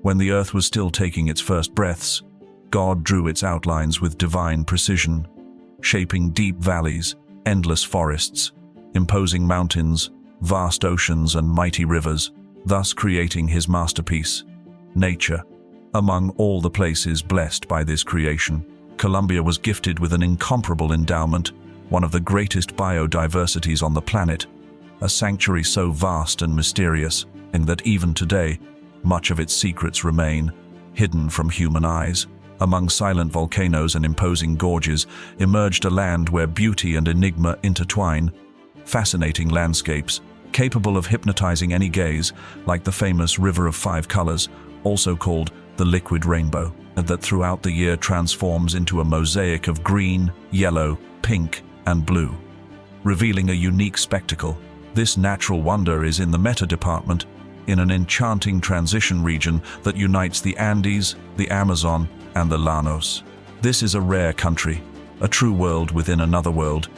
When the earth was still taking its first breaths, God drew its outlines with divine precision, shaping deep valleys, endless forests, imposing mountains, vast oceans and mighty rivers, thus creating his masterpiece, nature. Among all the places blessed by this creation, Colombia was gifted with an incomparable endowment, one of the greatest biodiversities on the planet, a sanctuary so vast and mysterious, and that even today, much of its secrets remain hidden from human eyes. Among silent volcanoes and imposing gorges emerged a land where beauty and enigma intertwine, fascinating landscapes, capable of hypnotizing any gaze, like the famous River of Five Colors, also called the liquid rainbow, that throughout the year transforms into a mosaic of green, yellow, pink, and blue, revealing a unique spectacle. This natural wonder is in the Meta department, in an enchanting transition region that unites the Andes, the Amazon, and the Llanos. This is a rare country, a true world within another world,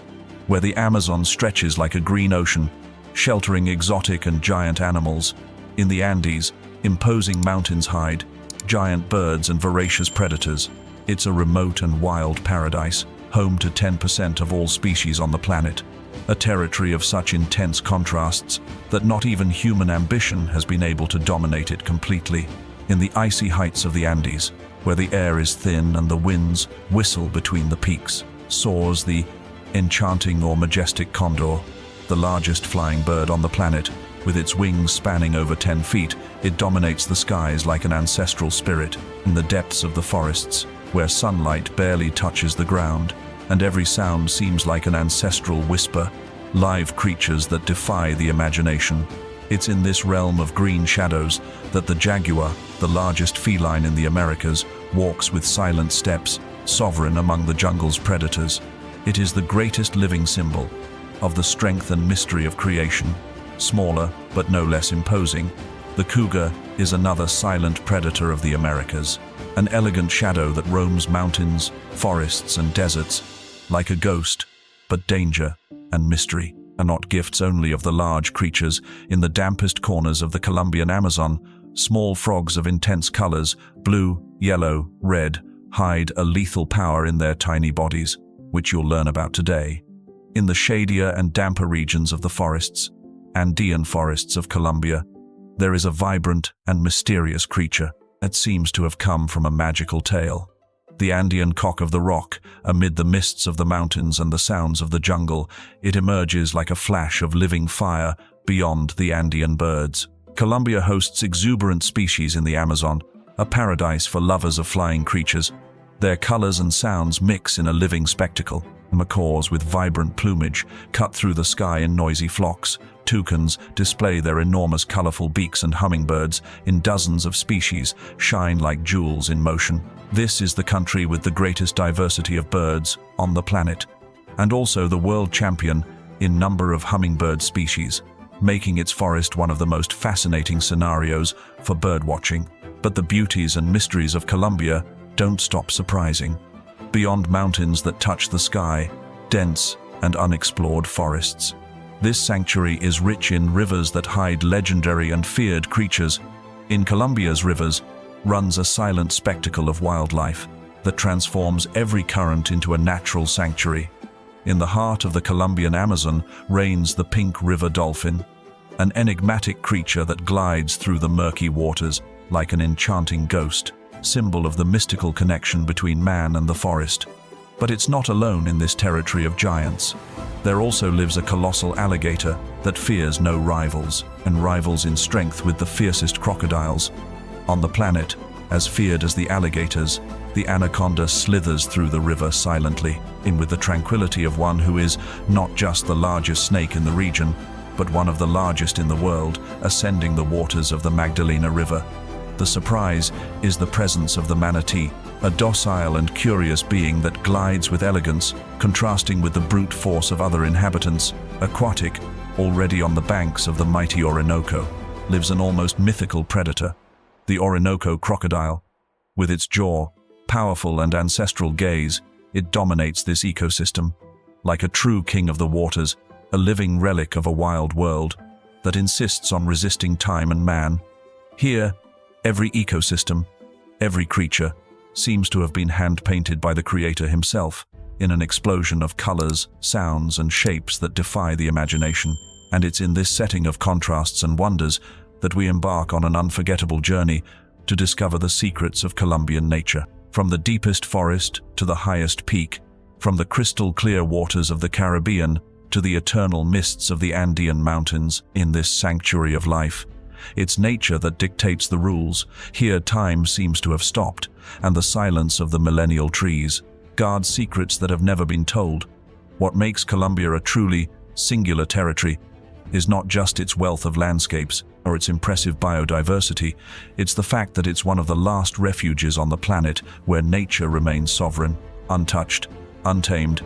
where the Amazon stretches like a green ocean, sheltering exotic and giant animals. In the Andes, imposing mountains hide giant birds and voracious predators. It's a remote and wild paradise, home to 10% of all species on the planet, a territory of such intense contrasts that not even human ambition has been able to dominate it completely. In the icy heights of the Andes, where the air is thin and the winds whistle between the peaks, soars the enchanting or majestic condor, the largest flying bird on the planet. With its wings spanning over 10 feet, it dominates the skies like an ancestral spirit. In the depths of the forests, where sunlight barely touches the ground, and every sound seems like an ancestral whisper, live creatures that defy the imagination. It's in this realm of green shadows that the jaguar, the largest feline in the Americas, walks with silent steps, sovereign among the jungle's predators. It is the greatest living symbol of the strength and mystery of creation. Smaller, but no less imposing, the cougar is another silent predator of the Americas, an elegant shadow that roams mountains, forests, and deserts, like a ghost. But danger and mystery are not gifts only of the large creatures. In the dampest corners of the Colombian Amazon, small frogs of intense colors, blue, yellow, red, hide a lethal power in their tiny bodies, which you'll learn about today. In the shadier and damper regions of the forests, Andean forests of Colombia, there is a vibrant and mysterious creature that seems to have come from a magical tale. The Andean cock of the rock, amid the mists of the mountains and the sounds of the jungle, it emerges like a flash of living fire beyond the Andean birds. Colombia hosts exuberant species in the Amazon, a paradise for lovers of flying creatures. Their colors and sounds mix in a living spectacle. Macaws with vibrant plumage cut through the sky in noisy flocks. Toucans display their enormous colorful beaks, and hummingbirds, in dozens of species, shine like jewels in motion. This is the country with the greatest diversity of birds on the planet, and also the world champion in number of hummingbird species, making its forest one of the most fascinating scenarios for birdwatching. But the beauties and mysteries of Colombia don't stop surprising. Beyond mountains that touch the sky, dense and unexplored forests. This sanctuary is rich in rivers that hide legendary and feared creatures. In Colombia's rivers runs a silent spectacle of wildlife that transforms every current into a natural sanctuary. In the heart of the Colombian Amazon reigns the pink river dolphin, an enigmatic creature that glides through the murky waters like an enchanting ghost, symbol of the mystical connection between man and the forest. But it's not alone in this territory of giants. There also lives a colossal alligator that fears no rivals, and rivals in strength with the fiercest crocodiles on the planet. As feared as the alligators, the anaconda slithers through the river silently, with the tranquility of one who is not just the largest snake in the region, but one of the largest in the world, ascending the waters of the Magdalena River. The surprise is the presence of the manatee, a docile and curious being that glides with elegance, contrasting with the brute force of other inhabitants. Aquatic, already on the banks of the mighty Orinoco, lives an almost mythical predator, the Orinoco crocodile. With its jaw, powerful and ancestral gaze, it dominates this ecosystem. Like a true king of the waters, a living relic of a wild world that insists on resisting time and man. Here, Every ecosystem, every creature, seems to have been hand-painted by the Creator himself in an explosion of colors, sounds, and shapes that defy the imagination. And it's in this setting of contrasts and wonders that we embark on an unforgettable journey to discover the secrets of Colombian nature. From the deepest forest to the highest peak, from the crystal-clear waters of the Caribbean to the eternal mists of the Andean mountains, in this sanctuary of life, it's nature that dictates the rules. Here time seems to have stopped, and the silence of the millennial trees guards secrets that have never been told. What makes Colombia a truly singular territory is not just its wealth of landscapes or its impressive biodiversity, it's the fact that it's one of the last refuges on the planet where nature remains sovereign, untouched, untamed.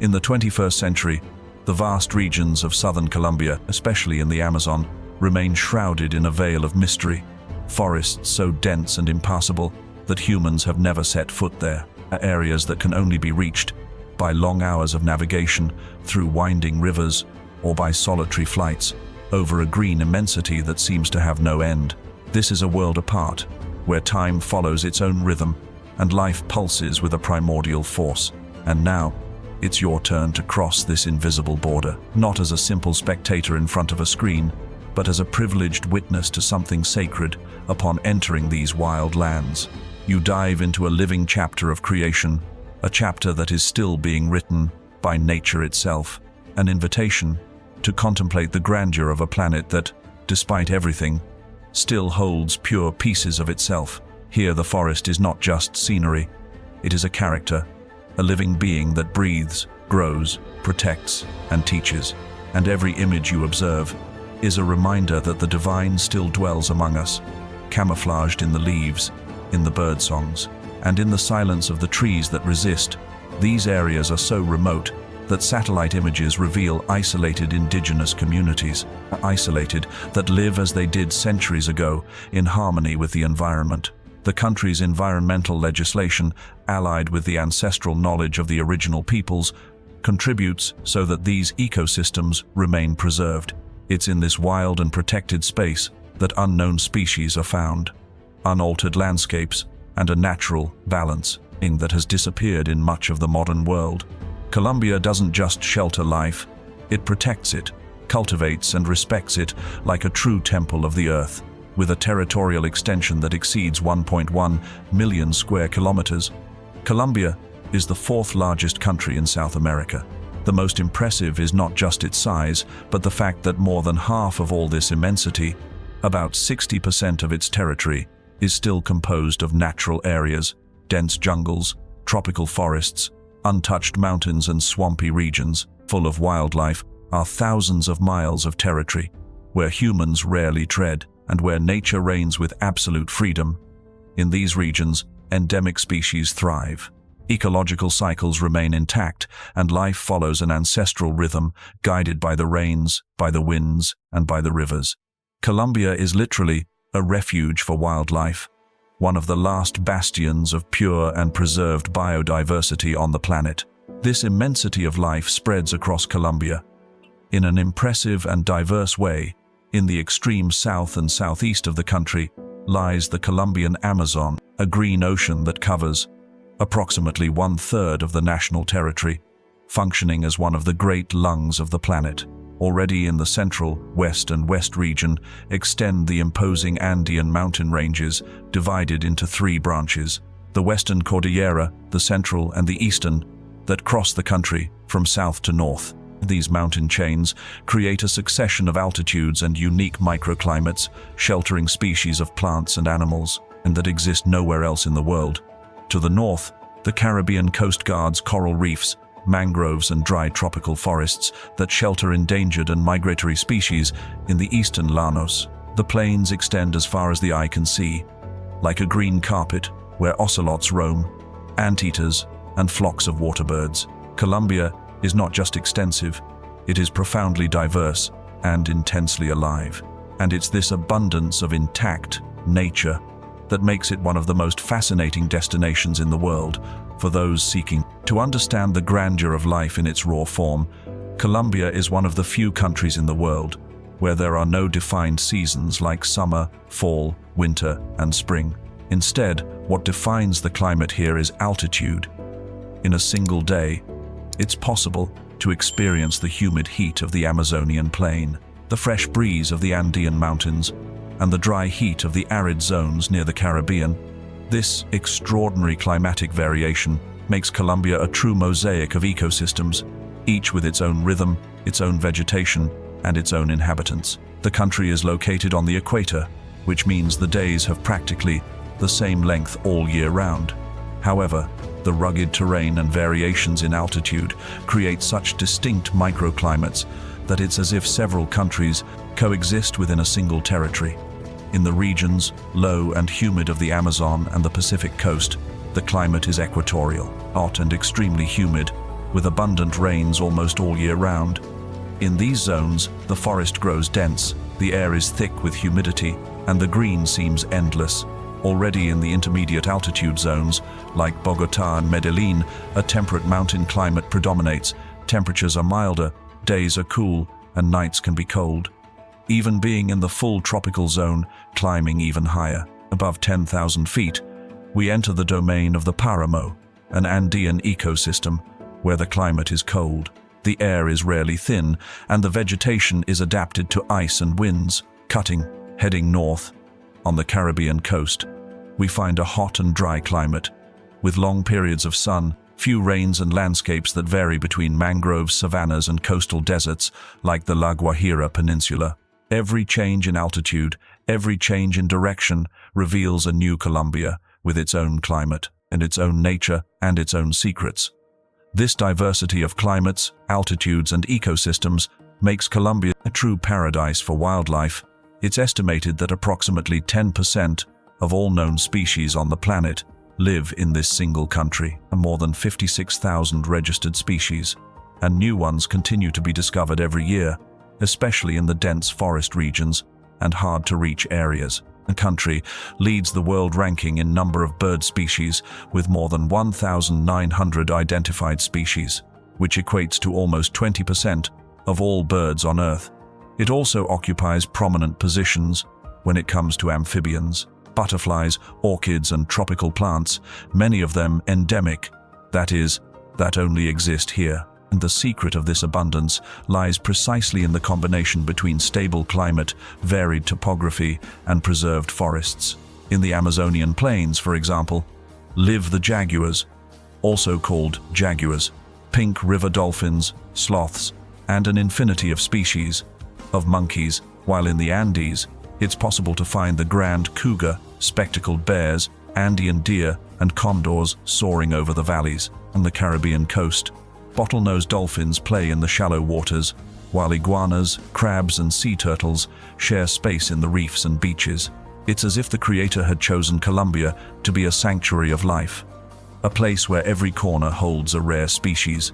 In the 21st century, the vast regions of southern Colombia, especially in the Amazon, remain shrouded in a veil of mystery. Forests so dense and impassable that humans have never set foot there, are areas that can only be reached by long hours of navigation through winding rivers or by solitary flights over a green immensity that seems to have no end. This is a world apart, where time follows its own rhythm and life pulses with a primordial force. And now, it's your turn to cross this invisible border, not as a simple spectator in front of a screen, but as a privileged witness to something sacred. Upon entering these wild lands, you dive into a living chapter of creation, a chapter that is still being written by nature itself, an invitation to contemplate the grandeur of a planet that, despite everything, still holds pure pieces of itself. Here the forest is not just scenery, it is a character, a living being that breathes, grows, protects, and teaches. And every image you observe is a reminder that the divine still dwells among us, camouflaged in the leaves, in the bird songs, and in the silence of the trees that resist. These areas are so remote that satellite images reveal isolated indigenous communities, isolated, that live as they did centuries ago, in harmony with the environment. The country's environmental legislation, allied with the ancestral knowledge of the original peoples, contributes so that these ecosystems remain preserved. It's in this wild and protected space that unknown species are found, unaltered landscapes, and a natural balance that has disappeared in much of the modern world. Colombia doesn't just shelter life, it protects it, cultivates and respects it like a true temple of the earth. With a territorial extension that exceeds 1.1 million square kilometers, Colombia is the fourth largest country in South America. The most impressive is not just its size, but the fact that more than half of all this immensity, about 60% of its territory, is still composed of natural areas, dense jungles, tropical forests, untouched mountains and swampy regions full of wildlife are thousands of miles of territory where humans rarely tread and where nature reigns with absolute freedom. In these regions, endemic species thrive. Ecological cycles remain intact and life follows an ancestral rhythm guided by the rains, by the winds, and by the rivers. Colombia is literally a refuge for wildlife, one of the last bastions of pure and preserved biodiversity on the planet. This immensity of life spreads across Colombia in an impressive and diverse way. In the extreme south and southeast of the country lies the Colombian Amazon, a green ocean that covers approximately 1/3 of the national territory, functioning as one of the great lungs of the planet. Already in the central, west and west region extend the imposing Andean mountain ranges, divided into three branches: the western Cordillera, the central, and the eastern, that cross the country from south to north. These mountain chains create a succession of altitudes and unique microclimates, sheltering species of plants and animals, and that exist nowhere else in the world. To the north, the Caribbean coast guards coral reefs, mangroves and dry tropical forests that shelter endangered and migratory species. In the eastern Llanos, the plains extend as far as the eye can see, like a green carpet where ocelots roam, anteaters, and flocks of waterbirds. Colombia is not just extensive, it is profoundly diverse and intensely alive. And it's this abundance of intact nature that makes it one of the most fascinating destinations in the world for those seeking to understand the grandeur of life in its raw form. Colombia is one of the few countries in the world where there are no defined seasons like summer, fall, winter, and spring. Instead, what defines the climate here is altitude. In a single day, it's possible to experience the humid heat of the Amazonian plain, the fresh breeze of the Andean mountains, and the dry heat of the arid zones near the Caribbean. This extraordinary climatic variation makes Colombia a true mosaic of ecosystems, each with its own rhythm, its own vegetation, and its own inhabitants. The country is located on the equator, which means the days have practically the same length all year round. However, the rugged terrain and variations in altitude create such distinct microclimates that it's as if several countries coexist within a single territory. In the regions, low and humid of the Amazon and the Pacific coast, the climate is equatorial, hot and extremely humid, with abundant rains almost all year round. In these zones, the forest grows dense, the air is thick with humidity, and the green seems endless. Already in the intermediate altitude zones, like Bogota and Medellin, a temperate mountain climate predominates. Temperatures are milder, days are cool, and nights can be cold. Even being in the full tropical zone, climbing even higher, above 10,000 feet, we enter the domain of the Paramo, an Andean ecosystem where the climate is cold. The air is rarely thin, and the vegetation is adapted to ice and winds. Heading north, on the Caribbean coast, we find a hot and dry climate, with long periods of sun, few rains, and landscapes that vary between mangroves, savannas, and coastal deserts like the La Guajira Peninsula. Every change in altitude, every change in direction reveals a new Colombia with its own climate and its own nature and its own secrets. This diversity of climates, altitudes, and ecosystems makes Colombia a true paradise for wildlife. It's estimated that approximately 10% of all known species on the planet live in this single country, and more than 56,000 registered species, and new ones continue to be discovered every year, especially in the dense forest regions and hard-to-reach areas. The country leads the world ranking in number of bird species, with more than 1,900 identified species, which equates to almost 20% of all birds on Earth. It also occupies prominent positions when it comes to amphibians, butterflies, orchids, and tropical plants, many of them endemic, that is, that only exist here. And the secret of this abundance lies precisely in the combination between stable climate, varied topography, and preserved forests. In the Amazonian plains, for example, live the jaguars, also called jaguars, pink river dolphins, sloths, and an infinity of species of monkeys, while in the Andes, it's possible to find the grand cougar, spectacled bears, Andean deer, and condors soaring over the valleys. On the Caribbean coast, bottlenose dolphins play in the shallow waters, while iguanas, crabs, and sea turtles share space in the reefs and beaches. It's as if the Creator had chosen Colombia to be a sanctuary of life, a place where every corner holds a rare species,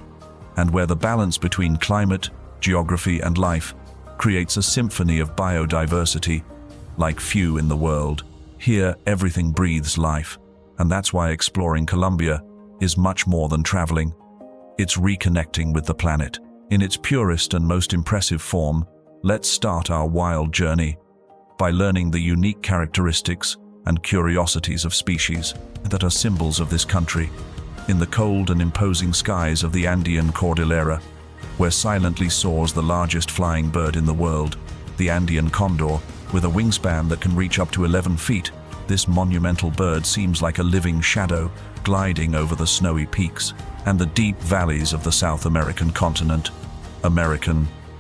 and where the balance between climate, geography, and life creates a symphony of biodiversity like few in the world. Here, everything breathes life, and that's why exploring Colombia is much more than traveling. It's reconnecting with the planet. In its purest and most impressive form, let's start our wild journey by learning the unique characteristics and curiosities of species that are symbols of this country. In the cold and imposing skies of the Andean Cordillera, where silently soars the largest flying bird in the world, the Andean condor, with a wingspan that can reach up to 11 feet, this monumental bird seems like a living shadow gliding over the snowy peaks and the deep valleys of the South American continent.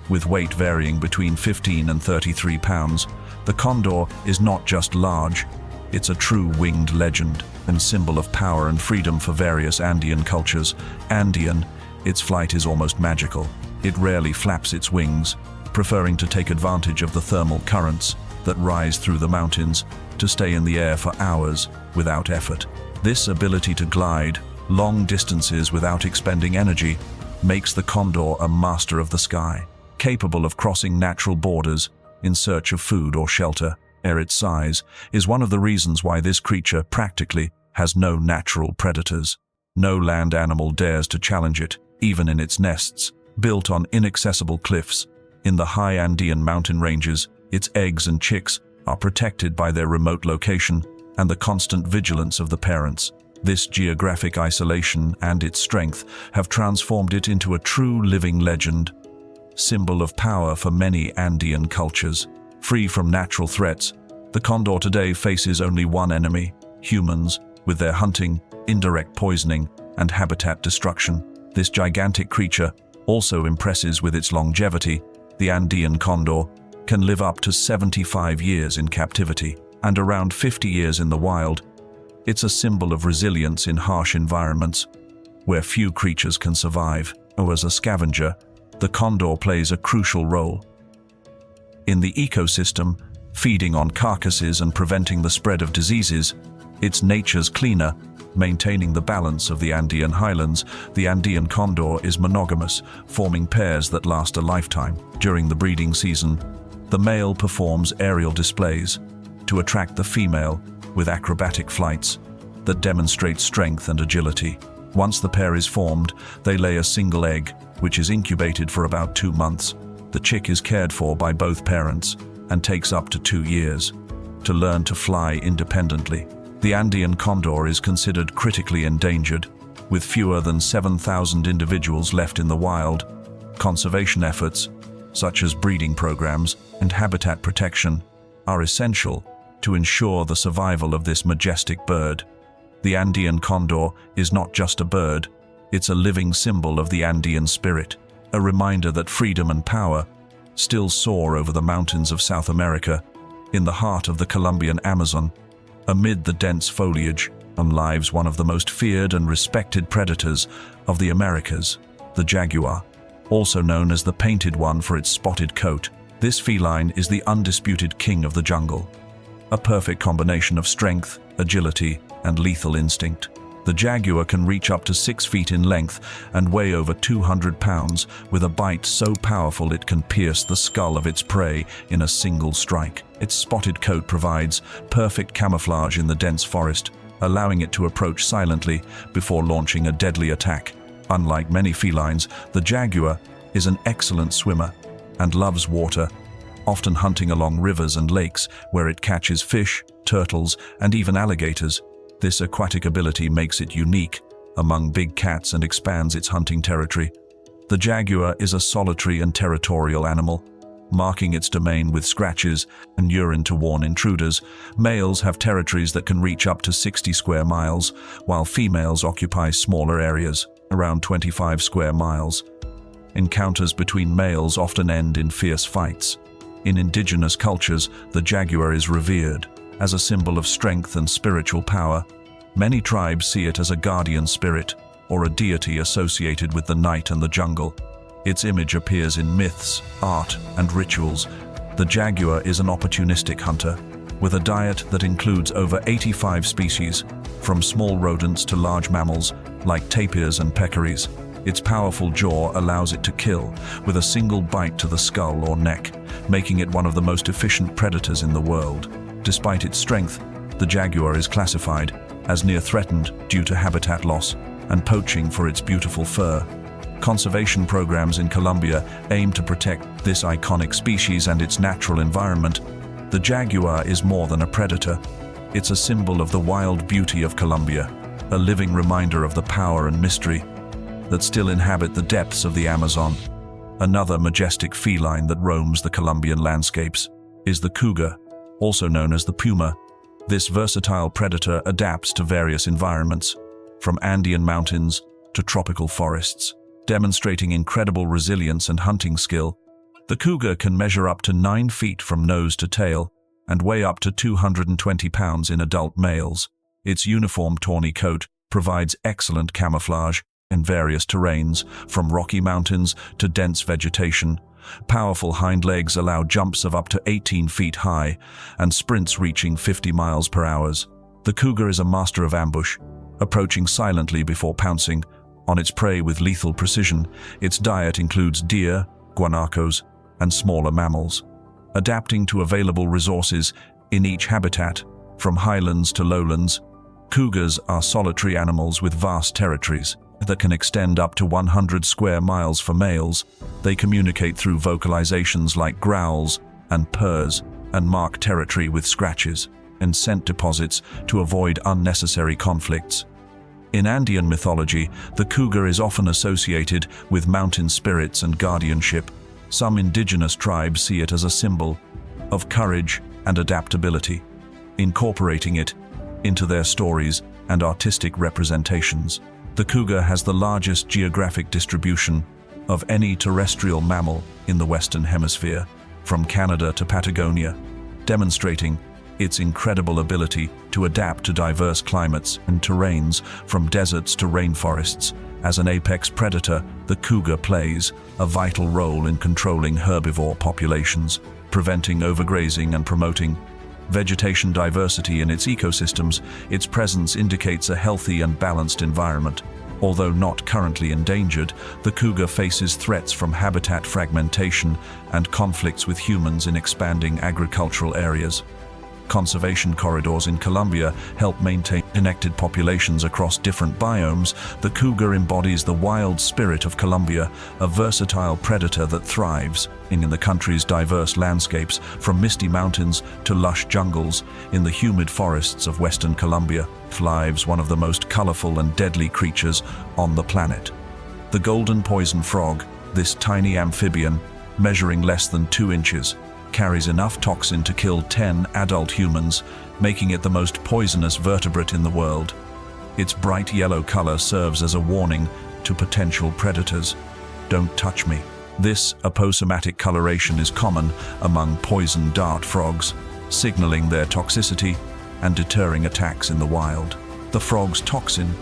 With weight varying between 15 and 33 pounds, the condor is not just large, it's a true winged legend and symbol of power and freedom for various Andean cultures. Andean, its flight is almost magical. It rarely flaps its wings, preferring to take advantage of the thermal currents that rise through the mountains to stay in the air for hours without effort. This ability to glide long distances without expending energy makes the condor a master of the sky, capable of crossing natural borders in search of food or shelter. Its size is one of the reasons why this creature practically has no natural predators. No land animal dares to challenge it, even in its nests, built on inaccessible cliffs. In the high Andean mountain ranges, its eggs and chicks are protected by their remote location and the constant vigilance of the parents. This geographic isolation and its strength have transformed it into a true living legend, symbol of power for many Andean cultures. Free from natural threats, the condor today faces only one enemy: humans, with their hunting, indirect poisoning, and habitat destruction. This gigantic creature also impresses with its longevity. The Andean condor can live up to 75 years in captivity and around 50 years in the wild. It's a symbol of resilience in harsh environments where few creatures can survive. As a scavenger, the condor plays a crucial role in the ecosystem, feeding on carcasses and preventing the spread of diseases. It's nature's cleaner, maintaining the balance of the Andean highlands. The Andean condor is monogamous, forming pairs that last a lifetime. During the breeding season, the male performs aerial displays to attract the female with acrobatic flights that demonstrate strength and agility. Once the pair is formed, they lay a single egg, which is incubated for about 2 months. The chick is cared for by both parents and takes up to 2 years to learn to fly independently. The Andean condor is considered critically endangered, with fewer than 7,000 individuals left in the wild. Conservation efforts, such as breeding programs and habitat protection, are essential to ensure the survival of this majestic bird. The Andean condor is not just a bird, it's a living symbol of the Andean spirit, a reminder that freedom and power still soar over the mountains of South America. In the heart of the Colombian Amazon, amid the dense foliage, lives one of the most feared and respected predators of the Americas, the jaguar, also known as the painted one for its spotted coat. This feline is the undisputed king of the jungle, a perfect combination of strength, agility, and lethal instinct. The jaguar can reach up to 6 feet in length and weigh over 200 pounds, with a bite so powerful it can pierce the skull of its prey in a single strike. Its spotted coat provides perfect camouflage in the dense forest, allowing it to approach silently before launching a deadly attack. Unlike many felines, the jaguar is an excellent swimmer and loves water, often hunting along rivers and lakes where it catches fish, turtles, and even alligators. This aquatic ability makes it unique among big cats and expands its hunting territory. The jaguar is a solitary and territorial animal, marking its domain with scratches and urine to warn intruders. Males have territories that can reach up to 60 square miles, while females occupy smaller areas, around 25 square miles. Encounters between males often end in fierce fights. In indigenous cultures, the jaguar is revered as a symbol of strength and spiritual power. Many tribes see it as a guardian spirit or a deity associated with the night and the jungle. Its image appears in myths, art, and rituals. The jaguar is an opportunistic hunter, with a diet that includes over 85 species, from small rodents to large mammals like tapirs and peccaries. Its powerful jaw allows it to kill with a single bite to the skull or neck, making it one of the most efficient predators in the world. Despite its strength, the jaguar is classified as near threatened due to habitat loss and poaching for its beautiful fur. Conservation programs in Colombia aim to protect this iconic species and its natural environment. The jaguar is more than a predator. It's a symbol of the wild beauty of Colombia, a living reminder of the power and mystery that still inhabit the depths of the Amazon. Another majestic feline that roams the Colombian landscapes is the cougar, also known as the puma. This versatile predator adapts to various environments, from Andean mountains to tropical forests, demonstrating incredible resilience and hunting skill. The cougar can measure up to 9 feet from nose to tail and weigh up to 220 pounds in adult males. Its uniform tawny coat provides excellent camouflage in various terrains, from rocky mountains to dense vegetation. Powerful hind legs allow jumps of up to 18 feet high and sprints reaching 50 miles per hour. The cougar is a master of ambush, approaching silently before pouncing on its prey with lethal precision. Its diet includes deer, guanacos, and smaller mammals, adapting to available resources in each habitat, from highlands to lowlands. Cougars are solitary animals with vast territories, that can extend up to 100 square miles for males. They communicate through vocalizations like growls and purrs and mark territory with scratches and scent deposits to avoid unnecessary conflicts. In Andean mythology, the cougar is often associated with mountain spirits and guardianship. Some indigenous tribes see it as a symbol of courage and adaptability, incorporating it into their stories and artistic representations. The cougar has the largest geographic distribution of any terrestrial mammal in the Western Hemisphere, from Canada to Patagonia, demonstrating its incredible ability to adapt to diverse climates and terrains, from deserts to rainforests. As an apex predator, the cougar plays a vital role in controlling herbivore populations, preventing overgrazing and promoting vegetation diversity in its ecosystems. Its presence indicates a healthy and balanced environment. Although not currently endangered, the cougar faces threats from habitat fragmentation and conflicts with humans in expanding agricultural areas. Conservation corridors in Colombia help maintain connected populations across different biomes. The cougar embodies the wild spirit of Colombia, a versatile predator that thrives in the country's diverse landscapes, from misty mountains to lush jungles. In the humid forests of Western Colombia lives one of the most colorful and deadly creatures on the planet. The golden poison frog, this tiny amphibian, measuring less than 2 inches, carries enough toxin to kill 10 adult humans, making it the most poisonous vertebrate in the world. Its bright yellow color serves as a warning to potential predators. Don't touch me. This aposematic coloration is common among poison dart frogs, signaling their toxicity and deterring attacks in the wild. The frog's toxin,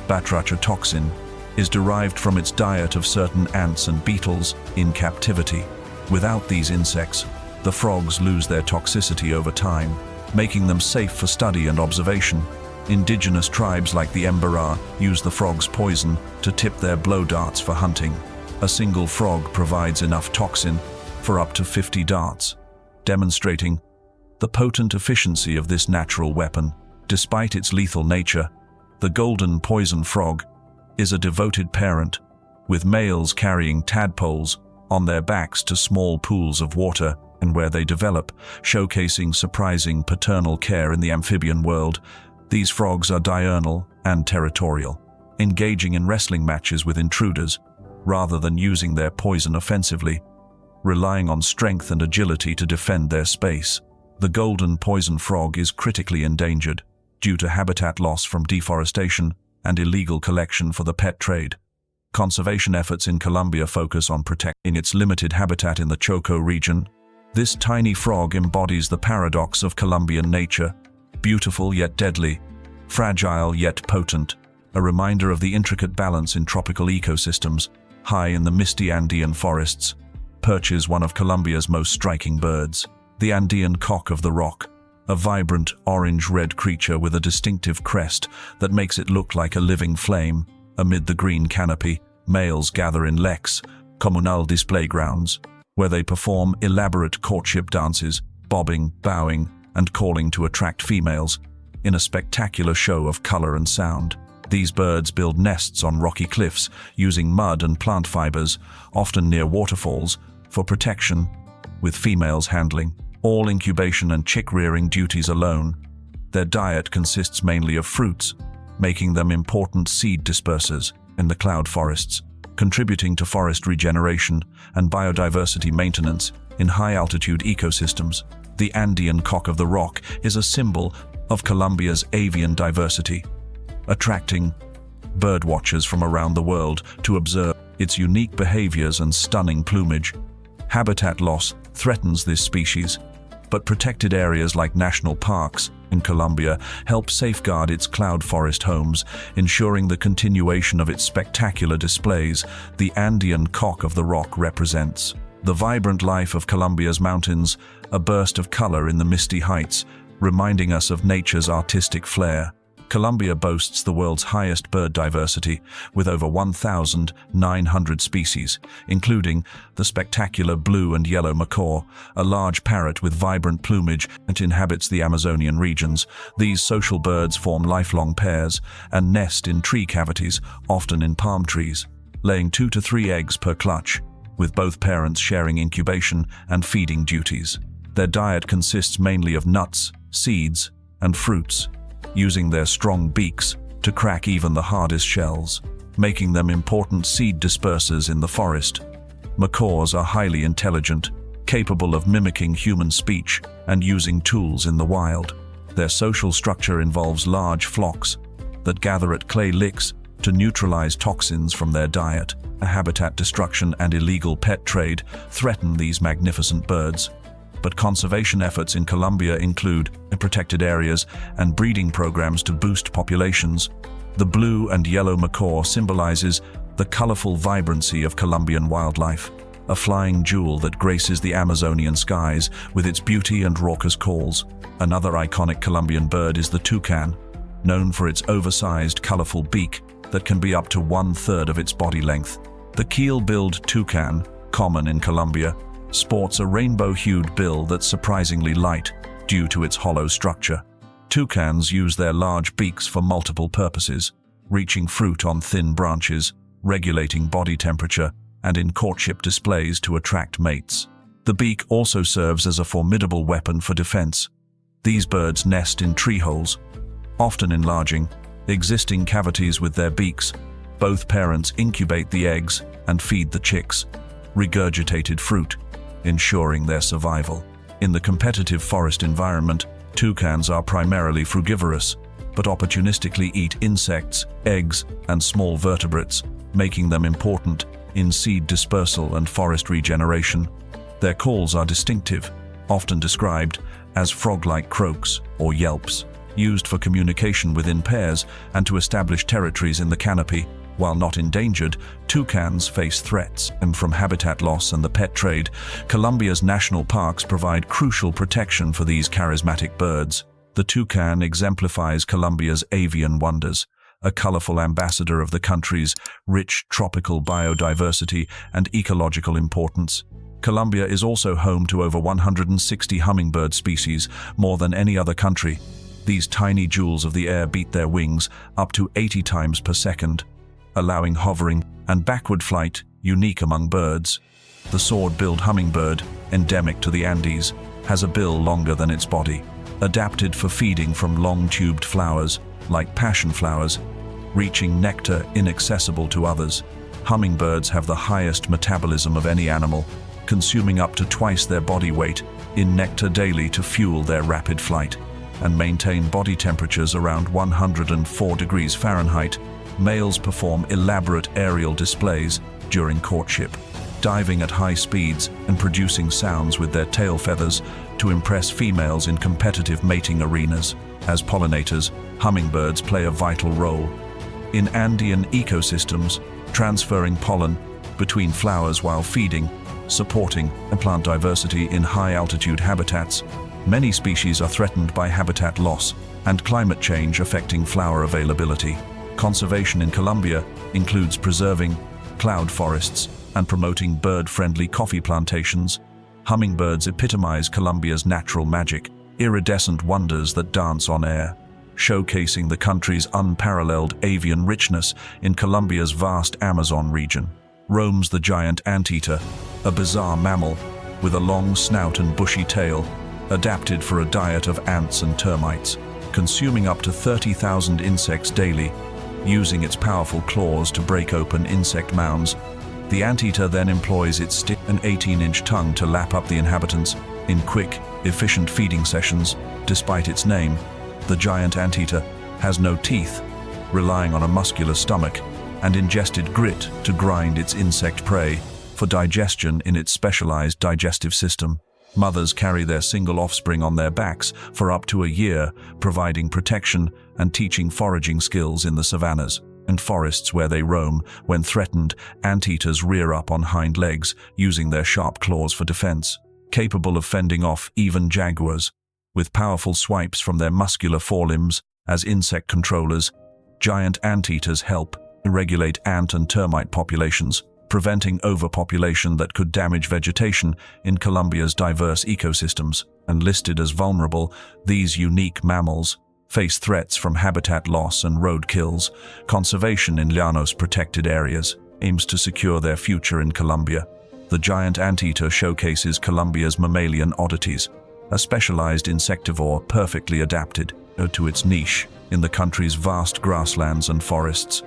batrachotoxin, is derived from its diet of certain ants and beetles in captivity. Without these insects, the frogs lose their toxicity over time, making them safe for study and observation. Indigenous tribes like the Embera use the frog's poison to tip their blow darts for hunting. A single frog provides enough toxin for up to 50 darts, demonstrating the potent efficiency of this natural weapon. Despite its lethal nature, the golden poison frog is a devoted parent, with males carrying tadpoles on their backs to small pools of water and where they develop, showcasing surprising paternal care in the amphibian world. These frogs are diurnal and territorial, engaging in wrestling matches with intruders rather than using their poison offensively, relying on strength and agility to defend their space. The golden poison frog is critically endangered due to habitat loss from deforestation and illegal collection for the pet trade. Conservation efforts in Colombia focus on protecting its limited habitat in the Choco region. This tiny frog embodies the paradox of Colombian nature: beautiful yet deadly, fragile yet potent, a reminder of the intricate balance in tropical ecosystems. High in the misty Andean forests perches one of Colombia's most striking birds, the Andean cock of the rock, a vibrant orange-red creature with a distinctive crest that makes it look like a living flame. Amid the green canopy, males gather in leks, communal display grounds, where they perform elaborate courtship dances, bobbing, bowing, and calling to attract females, in a spectacular show of color and sound. These birds build nests on rocky cliffs, using mud and plant fibers, often near waterfalls, for protection, with females handling all incubation and chick-rearing duties alone. Their diet consists mainly of fruits, making them important seed dispersers in the cloud forests, contributing to forest regeneration and biodiversity maintenance in high-altitude ecosystems. The Andean cock of the rock is a symbol of Colombia's avian diversity, attracting birdwatchers from around the world to observe its unique behaviors and stunning plumage. Habitat loss threatens this species, but protected areas like national parks in Colombia help safeguard its cloud forest homes, ensuring the continuation of its spectacular displays. The Andean cock of the rock represents the vibrant life of Colombia's mountains, a burst of color in the misty heights, reminding us of nature's artistic flair. Colombia boasts the world's highest bird diversity, with over 1,900 species, including the spectacular blue and yellow macaw, a large parrot with vibrant plumage that inhabits the Amazonian regions. These social birds form lifelong pairs and nest in tree cavities, often in palm trees, laying 2 to 3 eggs per clutch, with both parents sharing incubation and feeding duties. Their diet consists mainly of nuts, seeds, and fruits, using their strong beaks to crack even the hardest shells, making them important seed dispersers in the forest. Macaws are highly intelligent, capable of mimicking human speech and using tools in the wild. Their social structure involves large flocks that gather at clay licks to neutralize toxins from their diet. Habitat destruction and illegal pet trade threaten these magnificent birds, but conservation efforts in Colombia include protected areas and breeding programs to boost populations. The blue and yellow macaw symbolizes the colorful vibrancy of Colombian wildlife, a flying jewel that graces the Amazonian skies with its beauty and raucous calls. Another iconic Colombian bird is the toucan, known for its oversized, colorful beak that can be up to 1/3 of its body length. The keel-billed toucan, common in Colombia, sports a rainbow-hued bill that's surprisingly light due to its hollow structure. Toucans use their large beaks for multiple purposes, reaching fruit on thin branches, regulating body temperature, and in courtship displays to attract mates. The beak also serves as a formidable weapon for defense. These birds nest in tree holes, often enlarging existing cavities with their beaks. Both parents incubate the eggs and feed the chicks regurgitated fruit, ensuring their survival. In the competitive forest environment, toucans are primarily frugivorous, but opportunistically eat insects, eggs, and small vertebrates, making them important in seed dispersal and forest regeneration. Their calls are distinctive, often described as frog-like croaks or yelps, used for communication within pairs and to establish territories in the canopy. While not endangered, toucans face threats from habitat loss and the pet trade. Colombia's national parks provide crucial protection for these charismatic birds. The toucan exemplifies Colombia's avian wonders, a colorful ambassador of the country's rich tropical biodiversity and ecological importance. Colombia is also home to over 160 hummingbird species, more than any other country. These tiny jewels of the air beat their wings up to 80 times per second, allowing hovering and backward flight unique among birds. The sword-billed hummingbird, endemic to the Andes, has a bill longer than its body, adapted for feeding from long-tubed flowers, like passion flowers, reaching nectar inaccessible to others. Hummingbirds have the highest metabolism of any animal, consuming up to twice their body weight in nectar daily to fuel their rapid flight and maintain body temperatures around 104 degrees Fahrenheit. Males perform elaborate aerial displays during courtship, diving at high speeds and producing sounds with their tail feathers to impress females in competitive mating arenas. As pollinators, hummingbirds play a vital role in Andean ecosystems, transferring pollen between flowers while feeding, supporting plant diversity in high-altitude habitats. Many species are threatened by habitat loss and climate change affecting flower availability. Conservation in Colombia includes preserving cloud forests and promoting bird-friendly coffee plantations. Hummingbirds epitomize Colombia's natural magic, iridescent wonders that dance on air, showcasing the country's unparalleled avian richness. In Colombia's vast Amazon region roams the giant anteater, a bizarre mammal with a long snout and bushy tail, adapted for a diet of ants and termites, consuming up to 30,000 insects daily. Using its powerful claws to break open insect mounds, the anteater then employs its stick and 18-inch tongue to lap up the inhabitants in quick, efficient feeding sessions. Despite its name, the giant anteater has no teeth, relying on a muscular stomach and ingested grit to grind its insect prey for digestion in its specialized digestive system. Mothers carry their single offspring on their backs for up to a year, providing protection and teaching foraging skills in the savannas and forests where they roam. When threatened, anteaters rear up on hind legs, using their sharp claws for defense, capable of fending off even jaguars. With powerful swipes from their muscular forelimbs As insect controllers, giant anteaters help regulate ant and termite populations, preventing overpopulation that could damage vegetation in Colombia's diverse ecosystems. And listed as vulnerable, these unique mammals face threats from habitat loss and roadkills. Conservation in Llanos protected areas aims to secure their future in Colombia. The giant anteater showcases Colombia's mammalian oddities, a specialized insectivore perfectly adapted to its niche in the country's vast grasslands and forests.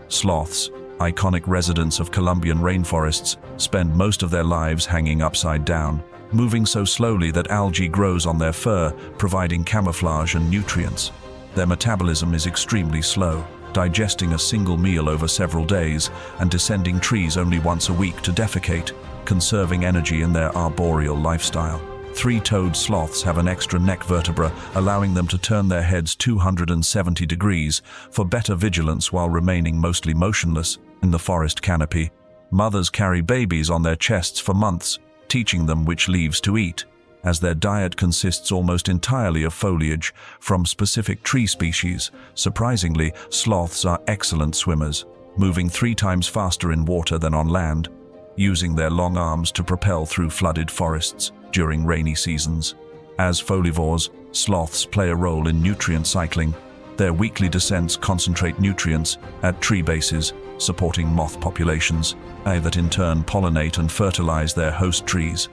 Sloths, iconic residents of Colombian rainforests, spend most of their lives hanging upside down, moving so slowly that algae grows on their fur, providing camouflage and nutrients. Their metabolism is extremely slow, digesting a single meal over several days and descending trees only once a week to defecate, conserving energy in their arboreal lifestyle. Three-toed sloths have an extra neck vertebra, allowing them to turn their heads 270 degrees for better vigilance while remaining mostly motionless in the forest canopy. Mothers carry babies on their chests for months, teaching them which leaves to eat, as their diet consists almost entirely of foliage from specific tree species. Surprisingly, sloths are excellent swimmers, moving 3 times faster in water than on land, using their long arms to propel through flooded forests during rainy seasons. As folivores, sloths play a role in nutrient cycling. Their weekly descents concentrate nutrients at tree bases, supporting moth populations, that in turn pollinate and fertilize their host trees.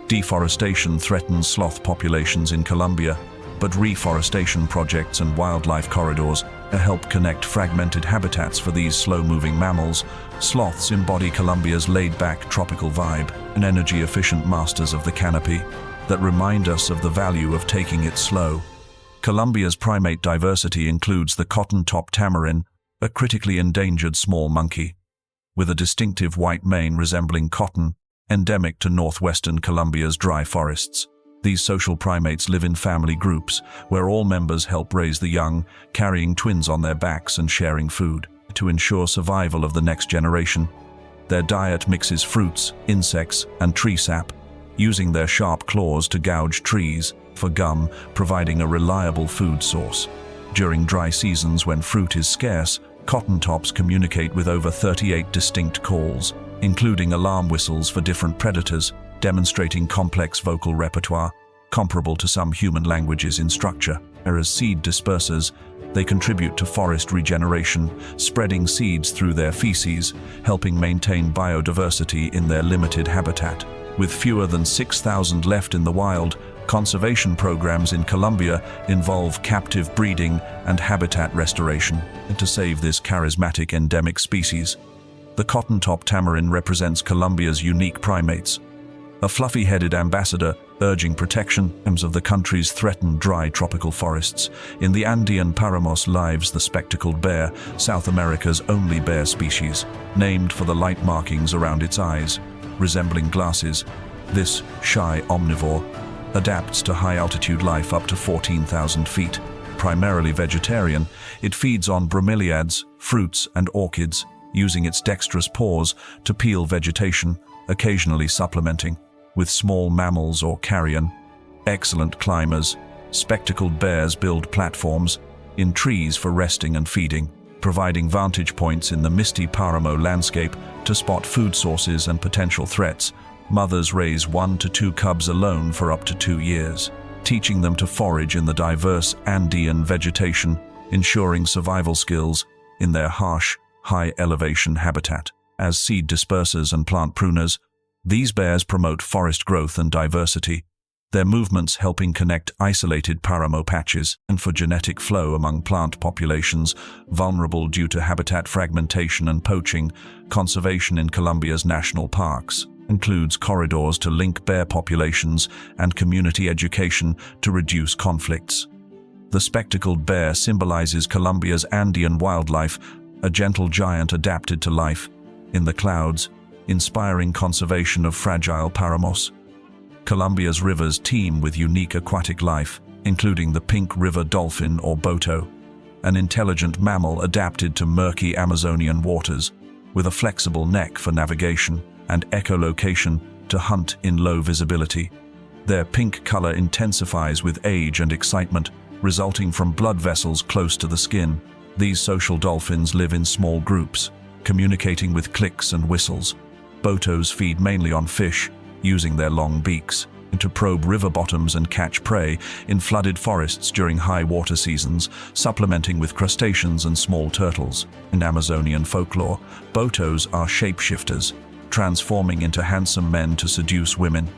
Deforestation threatens sloth populations in Colombia, but reforestation projects and wildlife corridors help connect fragmented habitats for these slow-moving mammals. Sloths embody Colombia's laid-back tropical vibe, and energy-efficient masters of the canopy that remind us of the value of taking it slow. Colombia's primate diversity includes the cotton-top tamarin, a critically endangered small monkey, with a distinctive white mane resembling cotton, endemic to northwestern Colombia's dry forests. These social primates live in family groups, where all members help raise the young, carrying twins on their backs and sharing food. To ensure survival of the next generation, their diet mixes fruits, insects, and tree sap, using their sharp claws to gouge trees for gum, providing a reliable food source. During dry seasons when fruit is scarce, cotton-tops communicate with over 38 distinct calls, including alarm whistles for different predators, demonstrating complex vocal repertoire, comparable to some human languages in structure. As seed dispersers, they contribute to forest regeneration, spreading seeds through their feces, helping maintain biodiversity in their limited habitat. With fewer than 6,000 left in the wild, conservation programs in Colombia involve captive breeding and habitat restoration to save this charismatic endemic species. The cotton-top tamarin represents Colombia's unique primates, a fluffy-headed ambassador urging protection of the country's threatened dry tropical forests. In the Andean paramos lives the spectacled bear, South America's only bear species, named for the light markings around its eyes, resembling glasses. This shy omnivore adapts to high-altitude life up to 14,000 feet. Primarily vegetarian, it feeds on bromeliads, fruits, and orchids, using its dexterous paws to peel vegetation, occasionally supplementing with small mammals or carrion. Excellent climbers, spectacled bears build platforms in trees for resting and feeding, providing vantage points in the misty paramo landscape to spot food sources and potential threats. Mothers raise 1 to 2 cubs alone for up to 2 years, teaching them to forage in the diverse Andean vegetation, ensuring survival skills in their harsh, high-elevation habitat. As seed dispersers and plant pruners, these bears promote forest growth and diversity, their movements helping connect isolated paramo patches and for genetic flow among plant populations vulnerable due to habitat fragmentation and poaching. Conservation in Colombia's national parks includes corridors to link bear populations and community education to reduce conflicts. The spectacled bear symbolizes Colombia's Andean wildlife, a gentle giant adapted to life in the clouds, inspiring conservation of fragile paramos. Colombia's rivers teem with unique aquatic life, including the pink river dolphin or boto, an intelligent mammal adapted to murky Amazonian waters, with a flexible neck for navigation and echolocation to hunt in low visibility. Their pink color intensifies with age and excitement, resulting from blood vessels close to the skin. These social dolphins live in small groups, communicating with clicks and whistles. Botos feed mainly on fish, using their long beaks to probe river bottoms and catch prey in flooded forests during high water seasons, supplementing with crustaceans and small turtles. In Amazonian folklore, botos are shapeshifters, transforming into handsome men to seduce women,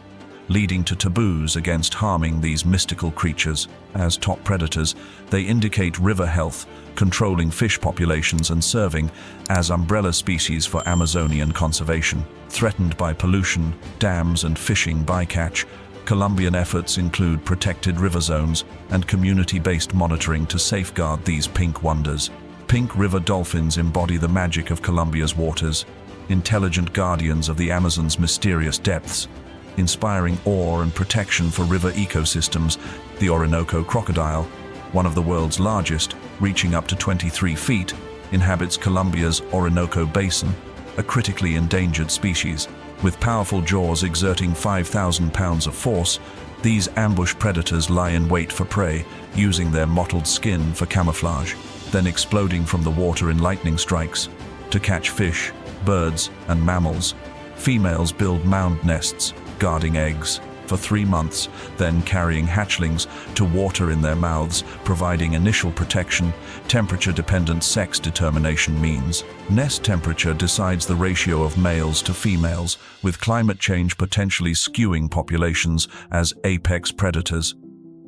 leading to taboos against harming these mystical creatures. As top predators, they indicate river health, controlling fish populations and serving as umbrella species for Amazonian conservation. Threatened by pollution, dams, and fishing bycatch, Colombian efforts include protected river zones and community-based monitoring to safeguard these pink wonders. Pink river dolphins embody the magic of Colombia's waters, intelligent guardians of the Amazon's mysterious depths, inspiring awe and protection for river ecosystems. The Orinoco crocodile, one of the world's largest, reaching up to 23 feet, inhabits Colombia's Orinoco Basin, a critically endangered species. With powerful jaws exerting 5,000 pounds of force, these ambush predators lie in wait for prey, using their mottled skin for camouflage, then exploding from the water in lightning strikes. To catch fish, birds, and mammals, females build mound nests, guarding eggs, for 3 months, then carrying hatchlings to water in their mouths, providing initial protection. Temperature-dependent sex determination means nest temperature decides the ratio of males to females, with climate change potentially skewing populations as apex predators.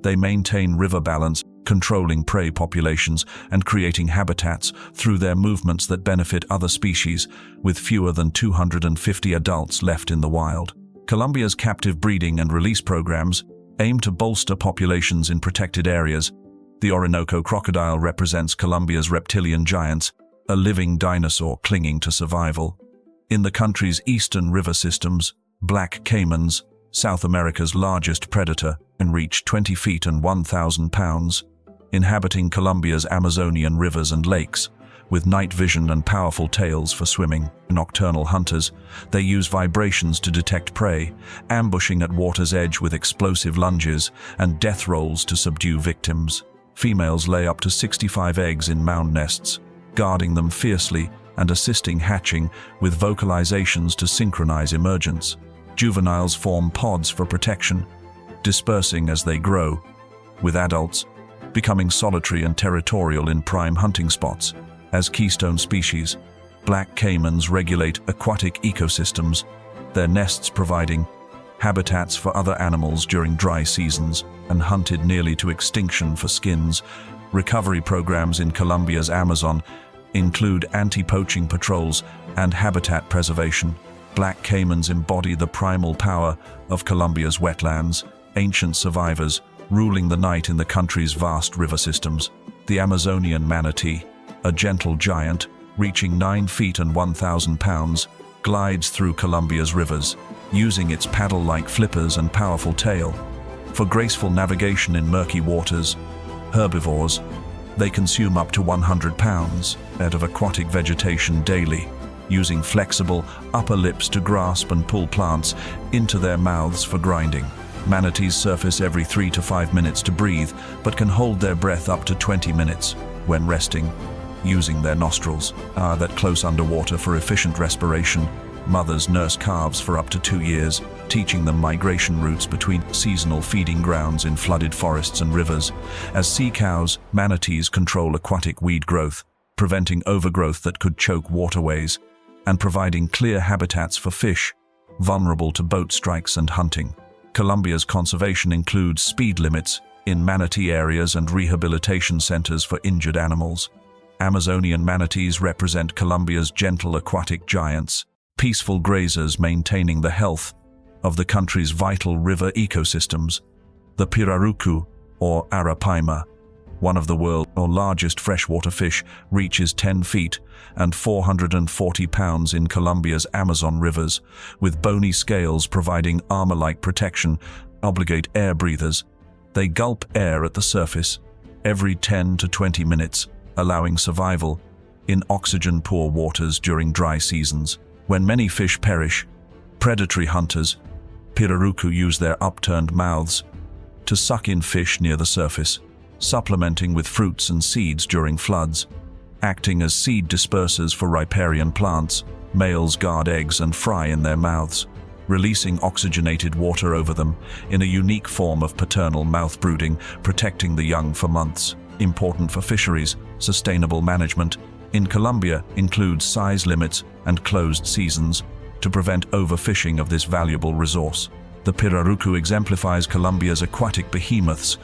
They maintain river balance, controlling prey populations and creating habitats through their movements that benefit other species, with fewer than 250 adults left in the wild. Colombia's captive breeding and release programs aim to bolster populations in protected areas. The Orinoco crocodile represents Colombia's reptilian giants, a living dinosaur clinging to survival. In the country's eastern river systems, black caimans, South America's largest predator, can reach 20 feet and 1,000 pounds, inhabiting Colombia's Amazonian rivers and lakes. With night vision and powerful tails for swimming. Nocturnal hunters, they use vibrations to detect prey, ambushing at water's edge with explosive lunges and death rolls to subdue victims. Females lay up to 65 eggs in mound nests, guarding them fiercely and assisting hatching with vocalizations to synchronize emergence. Juveniles form pods for protection, dispersing as they grow, with adults becoming solitary and territorial in prime hunting spots. As keystone species, black caimans regulate aquatic ecosystems, their nests providing habitats for other animals during dry seasons, and hunted nearly to extinction for skins. Recovery programs in Colombia's Amazon include anti-poaching patrols and habitat preservation. Black caimans embody the primal power of Colombia's wetlands, ancient survivors ruling the night in the country's vast river systems. The Amazonian manatee, a gentle giant, reaching 9 feet and 1,000 pounds, glides through Colombia's rivers, using its paddle-like flippers and powerful tail. For graceful navigation in murky waters, herbivores, they consume up to 100 pounds of aquatic vegetation daily, using flexible upper lips to grasp and pull plants into their mouths for grinding. Manatees surface every 3 to 5 minutes to breathe, but can hold their breath up to 20 minutes when resting, using their nostrils. That close underwater for efficient respiration. Mothers nurse calves for up to 2 years, teaching them migration routes between seasonal feeding grounds in flooded forests and rivers. As sea cows, manatees control aquatic weed growth, preventing overgrowth that could choke waterways, and providing clear habitats for fish, vulnerable to boat strikes and hunting. Colombia's conservation includes speed limits in manatee areas and rehabilitation centers for injured animals. Amazonian manatees represent Colombia's gentle aquatic giants, peaceful grazers maintaining the health of the country's vital river ecosystems. The pirarucu, or arapaima, one of the world's largest freshwater fish, reaches 10 feet and 440 pounds in Colombia's Amazon rivers, with bony scales providing armor-like protection. Obligate air breathers, they gulp air at the surface every 10 to 20 minutes, allowing survival in oxygen-poor waters during dry seasons. When many fish perish, predatory hunters, pirarucu, use their upturned mouths to suck in fish near the surface, supplementing with fruits and seeds during floods. Acting as seed dispersers for riparian plants, males guard eggs and fry in their mouths, releasing oxygenated water over them in a unique form of paternal mouth brooding, protecting the young for months. Important for fisheries, sustainable management in Colombia includes size limits and closed seasons to prevent overfishing of this valuable resource. The pirarucu exemplifies Colombia's aquatic behemoths,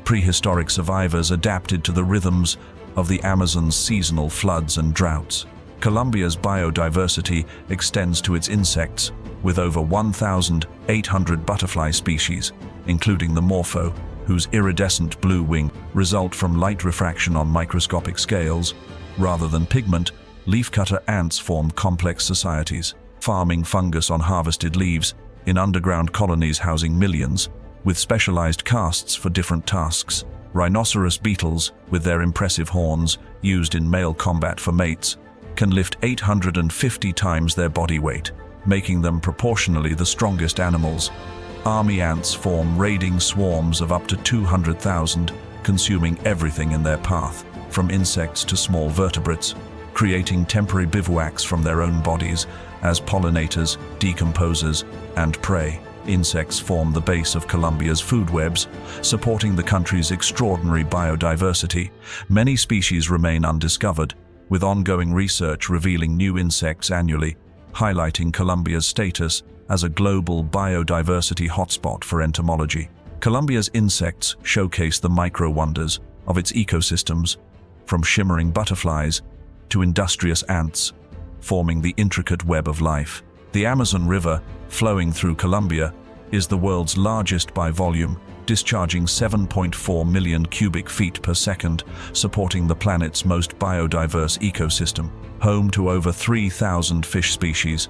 prehistoric survivors adapted to the rhythms of the Amazon's seasonal floods and droughts. Colombia's biodiversity extends to its insects, with over 1,800 butterfly species, including the morpho, whose iridescent blue wing result from light refraction on microscopic scales. Rather than pigment, leafcutter ants form complex societies, farming fungus on harvested leaves in underground colonies housing millions, with specialized castes for different tasks. Rhinoceros beetles, with their impressive horns, used in male combat for mates, can lift 850 times their body weight, making them proportionally the strongest animals. Army ants form raiding swarms of up to 200,000, consuming everything in their path, from insects to small vertebrates, creating temporary bivouacs from their own bodies as pollinators, decomposers, and prey. Insects form the base of Colombia's food webs, supporting the country's extraordinary biodiversity. Many species remain undiscovered, with ongoing research revealing new insects annually, highlighting Colombia's status as a global biodiversity hotspot for entomology. Colombia's insects showcase the micro-wonders of its ecosystems, from shimmering butterflies to industrious ants, forming the intricate web of life. The Amazon River, flowing through Colombia, is the world's largest by volume, discharging 7.4 million cubic feet per second, supporting the planet's most biodiverse ecosystem. Home to over 3,000 fish species,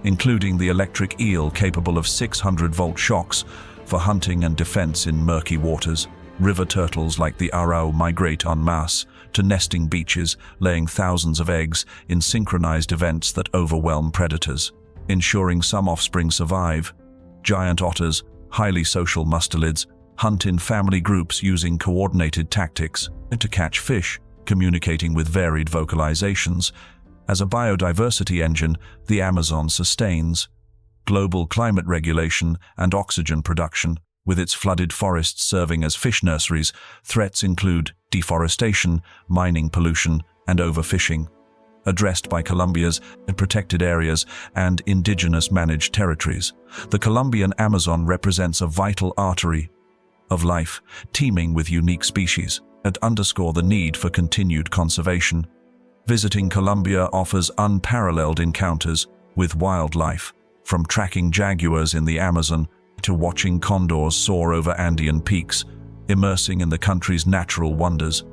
including the electric eel capable of 600-volt shocks for hunting and defense in murky waters. River turtles like the arrau migrate en masse to nesting beaches, laying thousands of eggs in synchronized events that overwhelm predators, ensuring some offspring survive. Giant otters, highly social mustelids, hunt in family groups using coordinated tactics to catch fish, communicating with varied vocalizations. As a biodiversity engine, the Amazon sustains global climate regulation and oxygen production, with its flooded forests serving as fish nurseries. Threats include deforestation, mining pollution, and overfishing, addressed by Colombia's protected areas and indigenous managed territories. The Colombian Amazon represents a vital artery of life, teeming with unique species, and underscore the need for continued conservation. Visiting Colombia offers unparalleled encounters with wildlife, from tracking jaguars in the Amazon to watching condors soar over Andean peaks, immersing in the country's natural wonders.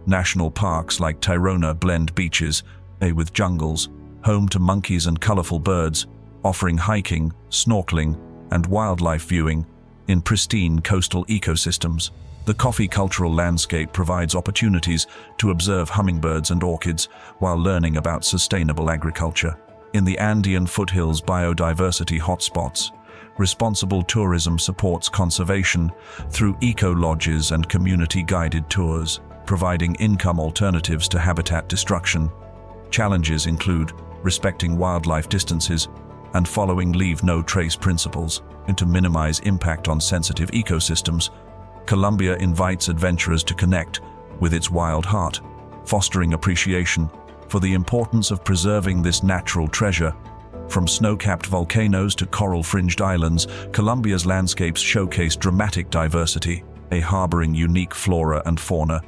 National parks like Tirona blend beaches with jungles, home to monkeys and colorful birds, offering hiking, snorkeling, and wildlife viewing in pristine coastal ecosystems. The coffee cultural landscape provides opportunities to observe hummingbirds and orchids while learning about sustainable agriculture. In the Andean foothills biodiversity hotspots, responsible tourism supports conservation through eco-lodges and community-guided tours, providing income alternatives to habitat destruction. Challenges include respecting wildlife distances and following leave-no-trace principles to minimize impact on sensitive ecosystems. Colombia invites adventurers to connect with its wild heart, fostering appreciation for the importance of preserving this natural treasure. From snow-capped volcanoes to coral-fringed islands, Colombia's landscapes showcase dramatic diversity, harboring unique flora and fauna,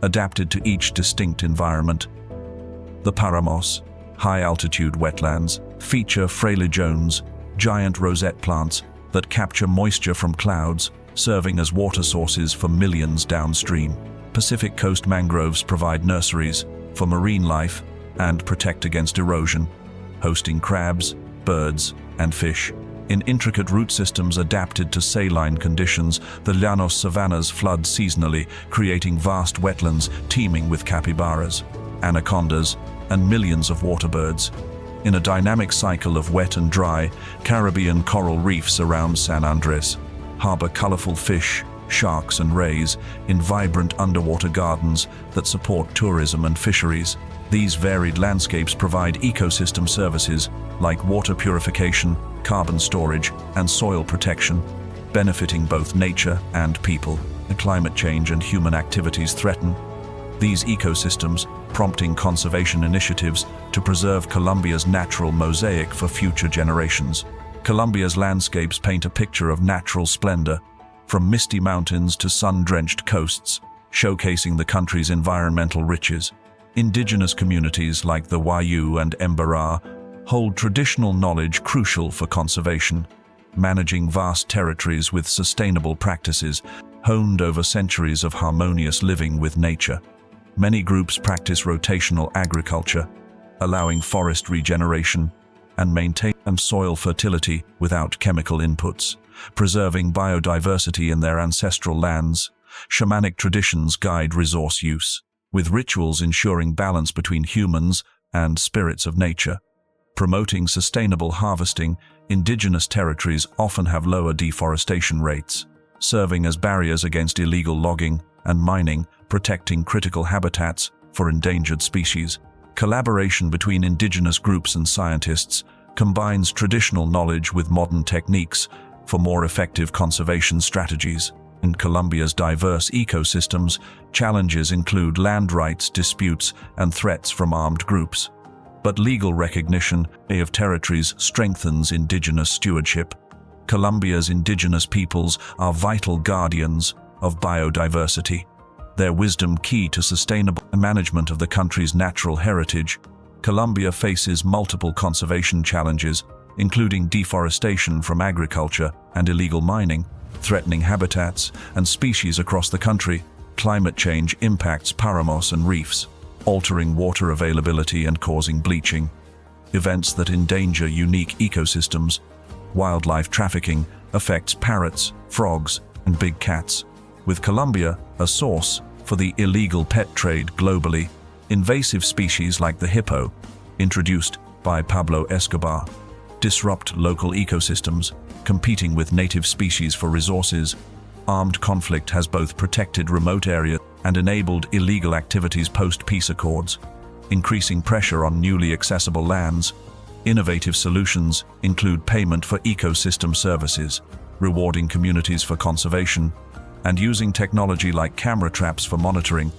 adapted to each distinct environment. The Paramos, high-altitude wetlands, feature frailejones, giant rosette plants that capture moisture from clouds, serving as water sources for millions downstream. Pacific coast mangroves provide nurseries for marine life and protect against erosion, hosting crabs, birds, and fish. In intricate root systems adapted to saline conditions, the Llanos savannas flood seasonally, creating vast wetlands teeming with capybaras, anacondas, and millions of waterbirds. In a dynamic cycle of wet and dry, Caribbean coral reefs around San Andres harbor colorful fish sharks and rays in vibrant underwater gardens that support tourism and fisheries. These varied landscapes provide ecosystem services like water purification, carbon storage, and soil protection, benefiting both nature and people. Climate change and human activities threaten these ecosystems, prompting conservation initiatives to preserve Colombia's natural mosaic for future generations. Colombia's landscapes paint a picture of natural splendor, from misty mountains to sun-drenched coasts, showcasing the country's environmental riches. Indigenous communities like the Wayuu and Emberá hold traditional knowledge crucial for conservation, managing vast territories with sustainable practices honed over centuries of harmonious living with nature. Many groups practice rotational agriculture, allowing forest regeneration and maintain soil fertility without chemical inputs, preserving biodiversity in their ancestral lands. Shamanic traditions guide resource use, with rituals ensuring balance between humans and spirits of nature. Promoting sustainable harvesting, indigenous territories often have lower deforestation rates, serving as barriers against illegal logging and mining, protecting critical habitats for endangered species. Collaboration between indigenous groups and scientists combines traditional knowledge with modern techniques for more effective conservation strategies. In Colombia's diverse ecosystems, challenges include land rights disputes and threats from armed groups. But legal recognition of territories strengthens indigenous stewardship. Colombia's indigenous peoples are vital guardians of biodiversity, their wisdom key to sustainable management of the country's natural heritage. Colombia faces multiple conservation challenges, including deforestation from agriculture and illegal mining, threatening habitats and species across the country. Climate change impacts páramos and reefs, altering water availability and causing bleaching. Events that endanger unique ecosystems. Wildlife trafficking affects parrots, frogs, and big cats, with Colombia a source for the illegal pet trade globally. Invasive species like the hippo, introduced by Pablo Escobar, disrupt local ecosystems, competing with native species for resources. Armed conflict has both protected remote areas and enabled illegal activities post-peace accords, increasing pressure on newly accessible lands. Innovative solutions include payment for ecosystem services, rewarding communities for conservation, and using technology like camera traps for monitoring.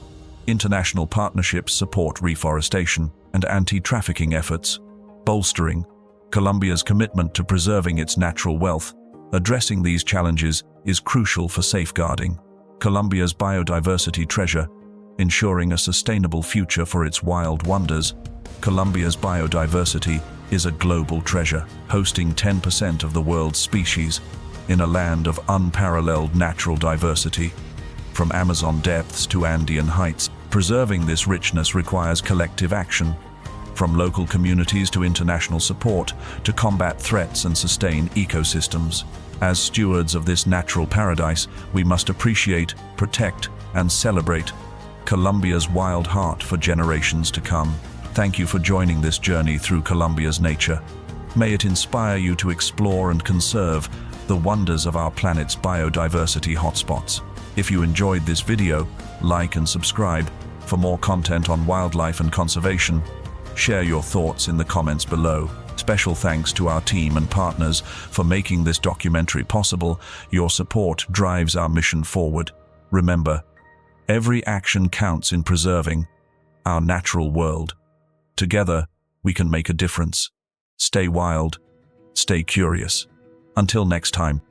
International partnerships support reforestation and anti-trafficking efforts, bolstering Colombia's commitment to preserving its natural wealth. Addressing these challenges is crucial for safeguarding Colombia's biodiversity treasure, ensuring a sustainable future for its wild wonders. Colombia's biodiversity is a global treasure, hosting 10% of the world's species in a land of unparalleled natural diversity. From Amazon depths to Andean heights, preserving this richness requires collective action, from local communities to international support to combat threats and sustain ecosystems. As stewards of this natural paradise, we must appreciate, protect, and celebrate Colombia's wild heart for generations to come. Thank you for joining this journey through Colombia's nature. May it inspire you to explore and conserve the wonders of our planet's biodiversity hotspots. If you enjoyed this video, like and subscribe for more content on wildlife and conservation. Share your thoughts in the comments below. Special thanks to our team and partners for making this documentary possible. Your support drives our mission forward. Remember, every action counts in preserving our natural world. Together, we can make a difference. Stay wild, stay curious. Until next time.